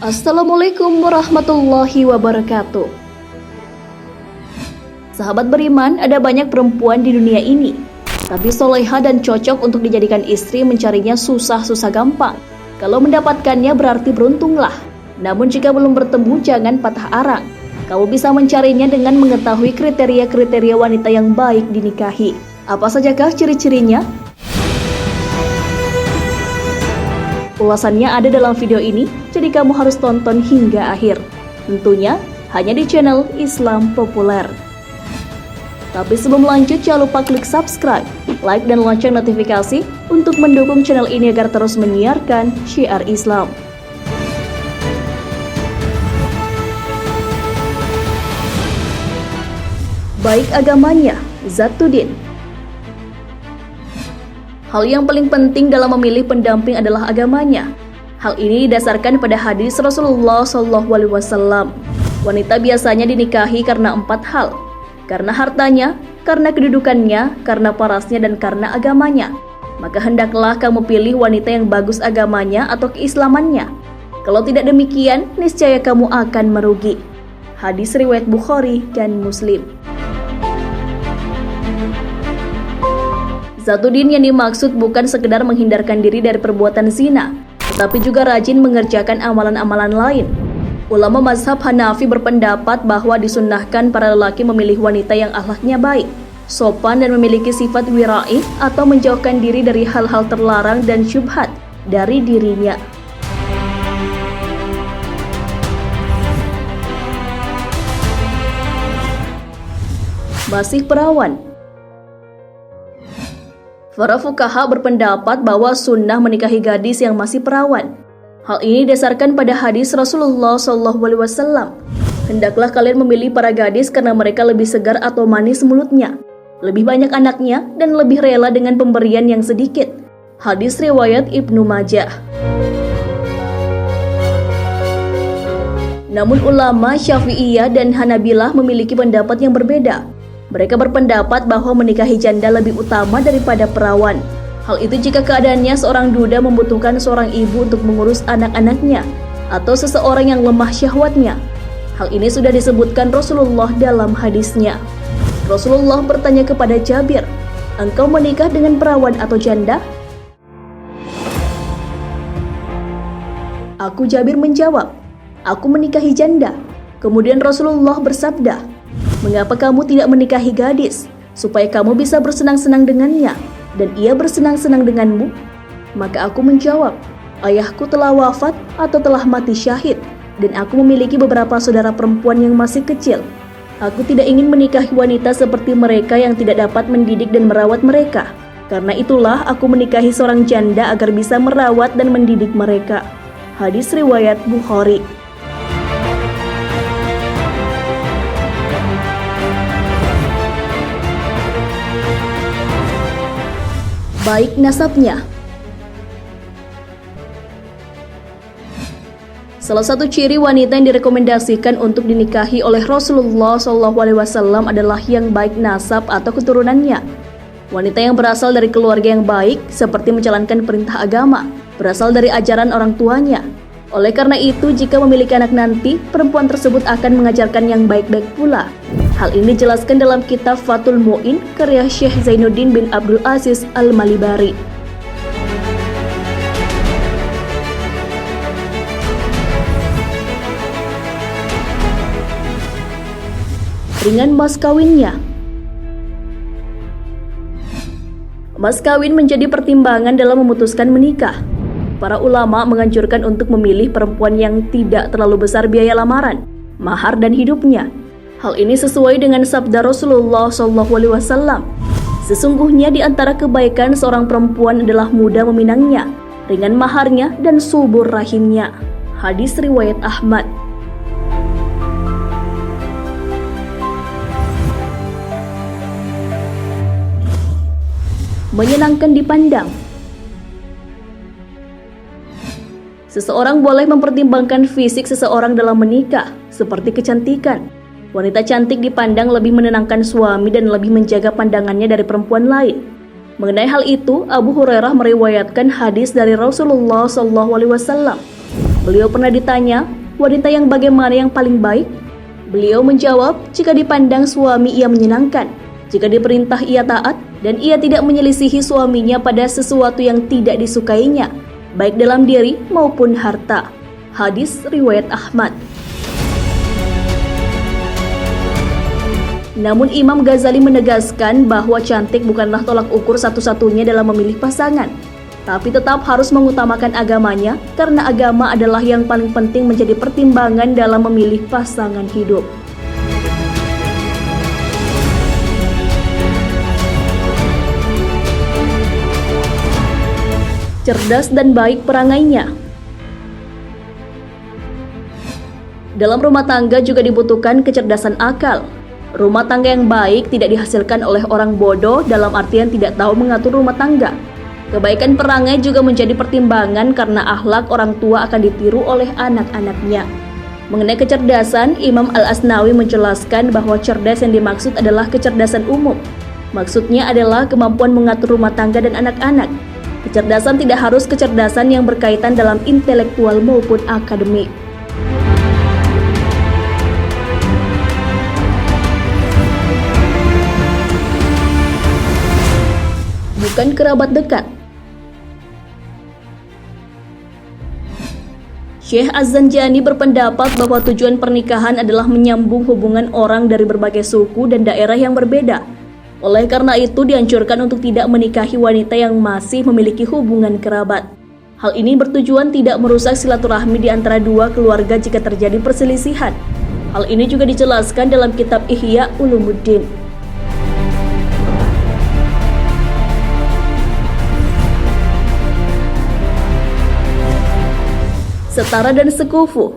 Assalamualaikum warahmatullahi wabarakatuh. Sahabat beriman, ada banyak perempuan di dunia ini, tapi soleha dan cocok untuk dijadikan istri mencarinya susah-susah gampang. Kalau mendapatkannya berarti beruntunglah. Namun jika belum bertemu, jangan patah arang. Kamu bisa mencarinya dengan mengetahui kriteria-kriteria wanita yang baik dinikahi. Apa sajakah ciri-cirinya? Ulasannya ada dalam video ini, jadi kamu harus tonton hingga akhir. Tentunya hanya di channel Islam Populer. Tapi sebelum lanjut, jangan lupa klik subscribe, like, dan lonceng notifikasi untuk mendukung channel ini agar terus menyiarkan syiar Islam. Baik agamanya, Zatuddin. Hal yang paling penting dalam memilih pendamping adalah agamanya. Hal ini didasarkan pada hadis Rasulullah SAW. Wanita biasanya dinikahi karena 4 hal: karena hartanya, karena kedudukannya, karena parasnya, dan karena agamanya. Maka hendaklah kamu pilih wanita yang bagus agamanya atau keislamannya. Kalau tidak demikian, niscaya kamu akan merugi. Hadis riwayat Bukhari dan Muslim. Zatuddin yang dimaksud bukan sekedar menghindarkan diri dari perbuatan zina, tetapi juga rajin mengerjakan amalan-amalan lain. Ulama mazhab Hanafi berpendapat bahwa disunnahkan para lelaki memilih wanita yang akhlaknya baik, sopan, dan memiliki sifat wira'i atau menjauhkan diri dari hal-hal terlarang dan syubhat dari dirinya. Masih perawan. Para fuqaha berpendapat bahwa sunnah menikahi gadis yang masih perawan. Hal ini didasarkan pada hadis Rasulullah SAW. Hendaklah kalian memilih para gadis karena mereka lebih segar atau manis mulutnya, lebih banyak anaknya, dan lebih rela dengan pemberian yang sedikit. Hadis riwayat Ibnu Majah. Namun ulama Syafi'iyah dan Hanabilah memiliki pendapat yang berbeda. Mereka berpendapat bahwa menikahi janda lebih utama daripada perawan. Hal itu jika keadaannya seorang duda membutuhkan seorang ibu untuk mengurus anak-anaknya, atau seseorang yang lemah syahwatnya. Hal ini sudah disebutkan Rasulullah dalam hadisnya. Rasulullah bertanya kepada Jabir, "Engkau menikah dengan perawan atau janda?" Jabir menjawab, "Aku menikahi janda." Kemudian Rasulullah bersabda, "Mengapa kamu tidak menikahi gadis, supaya kamu bisa bersenang-senang dengannya, dan ia bersenang-senang denganmu?" Maka aku menjawab, "Ayahku telah wafat atau telah mati syahid, dan aku memiliki beberapa saudara perempuan yang masih kecil. Aku tidak ingin menikahi wanita seperti mereka yang tidak dapat mendidik dan merawat mereka. Karena itulah aku menikahi seorang janda agar bisa merawat dan mendidik mereka." Hadis riwayat Bukhari. Baik nasabnya. Salah satu ciri wanita yang direkomendasikan untuk dinikahi oleh Rasulullah SAW adalah yang baik nasab atau keturunannya. Wanita yang berasal dari keluarga yang baik, seperti menjalankan perintah agama, berasal dari ajaran orang tuanya. Oleh karena itu, jika memiliki anak nanti, perempuan tersebut akan mengajarkan yang baik-baik pula. Hal ini dijelaskan dalam kitab Fathul Mu'in karya Syekh Zainuddin bin Abdul Aziz Al-Malibari. Ringan mas kawinnya. Mas kawin menjadi pertimbangan dalam memutuskan menikah. Para ulama menganjurkan untuk memilih perempuan yang tidak terlalu besar biaya lamaran, mahar, dan hidupnya. Hal ini sesuai dengan sabda Rasulullah SAW. Sesungguhnya di antara kebaikan seorang perempuan adalah mudah meminangnya, ringan maharnya, dan subur rahimnya. Hadis riwayat Ahmad. Menyenangkan dipandang. Seseorang boleh mempertimbangkan fisik seseorang dalam menikah, seperti kecantikan. Wanita cantik dipandang lebih menenangkan suami dan lebih menjaga pandangannya dari perempuan lain. Mengenai hal itu, Abu Hurairah meriwayatkan hadis dari Rasulullah SAW. Beliau pernah ditanya, wanita yang bagaimana yang paling baik? Beliau menjawab, jika dipandang suami ia menyenangkan, jika diperintah ia taat, dan ia tidak menyelisihi suaminya pada sesuatu yang tidak disukainya, baik dalam diri maupun harta. Hadis riwayat Ahmad. Namun Imam Ghazali menegaskan bahwa cantik bukanlah tolak ukur satu-satunya dalam memilih pasangan, tapi tetap harus mengutamakan agamanya karena agama adalah yang paling penting menjadi pertimbangan dalam memilih pasangan hidup. Cerdas dan baik perangainya. Dalam rumah tangga juga dibutuhkan kecerdasan akal. Rumah tangga yang baik tidak dihasilkan oleh orang bodoh dalam artian tidak tahu mengatur rumah tangga. Kebaikan perangai juga menjadi pertimbangan karena akhlak orang tua akan ditiru oleh anak-anaknya. Mengenai kecerdasan, Imam Al-Asnawi menjelaskan bahwa cerdas yang dimaksud adalah kecerdasan umum. Maksudnya adalah kemampuan mengatur rumah tangga dan anak-anak. Kecerdasan tidak harus kecerdasan yang berkaitan dalam intelektual maupun akademik. Bukan kerabat dekat. Syekh Az-Zanjani berpendapat bahwa tujuan pernikahan adalah menyambung hubungan orang dari berbagai suku dan daerah yang berbeda. Oleh karena itu dianjurkan untuk tidak menikahi wanita yang masih memiliki hubungan kerabat. Hal ini bertujuan tidak merusak silaturahmi di antara dua keluarga jika terjadi perselisihan. Hal ini juga dijelaskan dalam kitab Ihya Ulumuddin. Setara dan sekufu.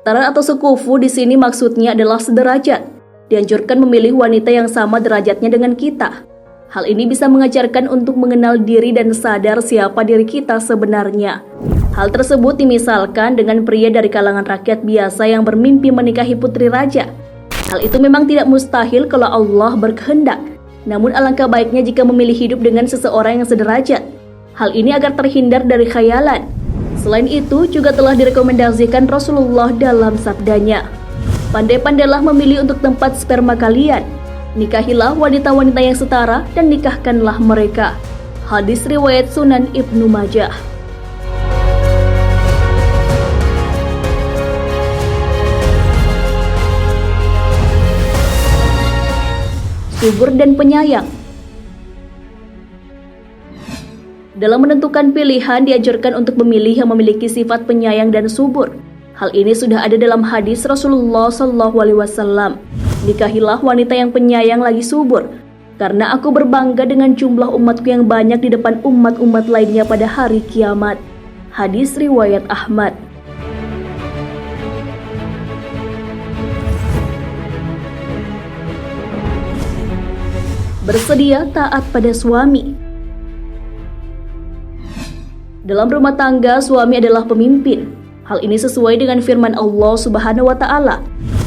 Setara atau sekufu di sini maksudnya adalah sederajat. Dianjurkan memilih wanita yang sama derajatnya dengan kita. Hal ini bisa mengajarkan untuk mengenal diri dan sadar siapa diri kita sebenarnya. Hal tersebut dimisalkan dengan pria dari kalangan rakyat biasa yang bermimpi menikahi putri raja. Hal itu memang tidak mustahil kalau Allah berkehendak. Namun alangkah baiknya jika memilih hidup dengan seseorang yang sederajat. Hal ini agar terhindar dari khayalan. Selain itu, juga telah direkomendasikan Rasulullah dalam sabdanya, "Pandai-pandailah memilih untuk tempat sperma kalian. Nikahilah wanita-wanita yang setara dan nikahkanlah mereka." Hadis riwayat Sunan Ibnu Majah. Subur dan penyayang. Dalam menentukan pilihan, dianjurkan untuk memilih yang memiliki sifat penyayang dan subur. Hal ini sudah ada dalam hadis Rasulullah SAW. "Nikahilah wanita yang penyayang lagi subur, karena aku berbangga dengan jumlah umatku yang banyak di depan umat-umat lainnya pada hari kiamat." Hadis riwayat Ahmad. Bersedia taat pada suami. Dalam rumah tangga, suami adalah pemimpin. Hal ini sesuai dengan firman Allah Subhanahu wa Ta'ala.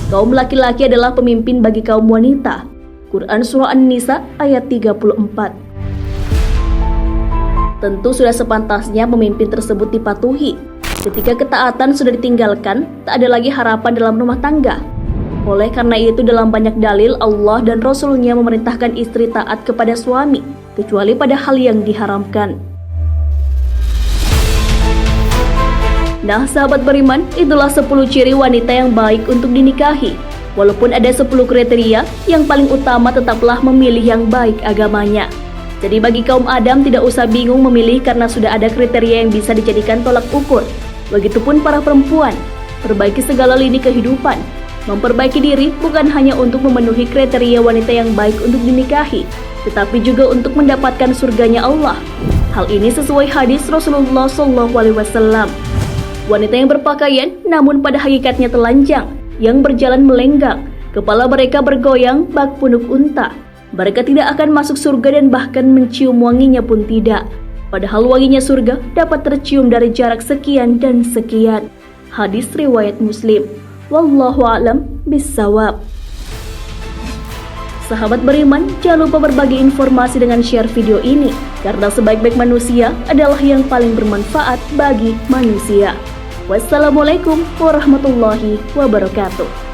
Kaum laki-laki adalah pemimpin bagi kaum wanita. Quran Surah An-Nisa ayat 34. Tentu sudah sepantasnya pemimpin tersebut dipatuhi. Ketika ketaatan sudah ditinggalkan, tak ada lagi harapan dalam rumah tangga. Oleh karena itu dalam banyak dalil Allah dan Rasul-Nya memerintahkan istri taat kepada suami, kecuali pada hal yang diharamkan. Nah sahabat beriman, itulah 10 ciri wanita yang baik untuk dinikahi. Walaupun ada 10 kriteria, yang paling utama tetaplah memilih yang baik agamanya. Jadi bagi kaum Adam tidak usah bingung memilih karena sudah ada kriteria yang bisa dijadikan tolak ukur. Begitupun para perempuan, perbaiki segala lini kehidupan. Memperbaiki diri bukan hanya untuk memenuhi kriteria wanita yang baik untuk dinikahi, tetapi juga untuk mendapatkan surganya Allah. Hal ini sesuai hadis Rasulullah SAW. Wanita yang berpakaian namun pada hakikatnya telanjang, yang berjalan melenggang, kepala mereka bergoyang bak punuk unta. Mereka tidak akan masuk surga dan bahkan mencium wanginya pun tidak. Padahal wanginya surga dapat tercium dari jarak sekian dan sekian. Hadis riwayat Muslim. Wallahu a'lam bissawab. Sahabat beriman, jangan lupa berbagi informasi dengan share video ini, karena sebaik-baik manusia adalah yang paling bermanfaat bagi manusia. Wassalamualaikum warahmatullahi wabarakatuh.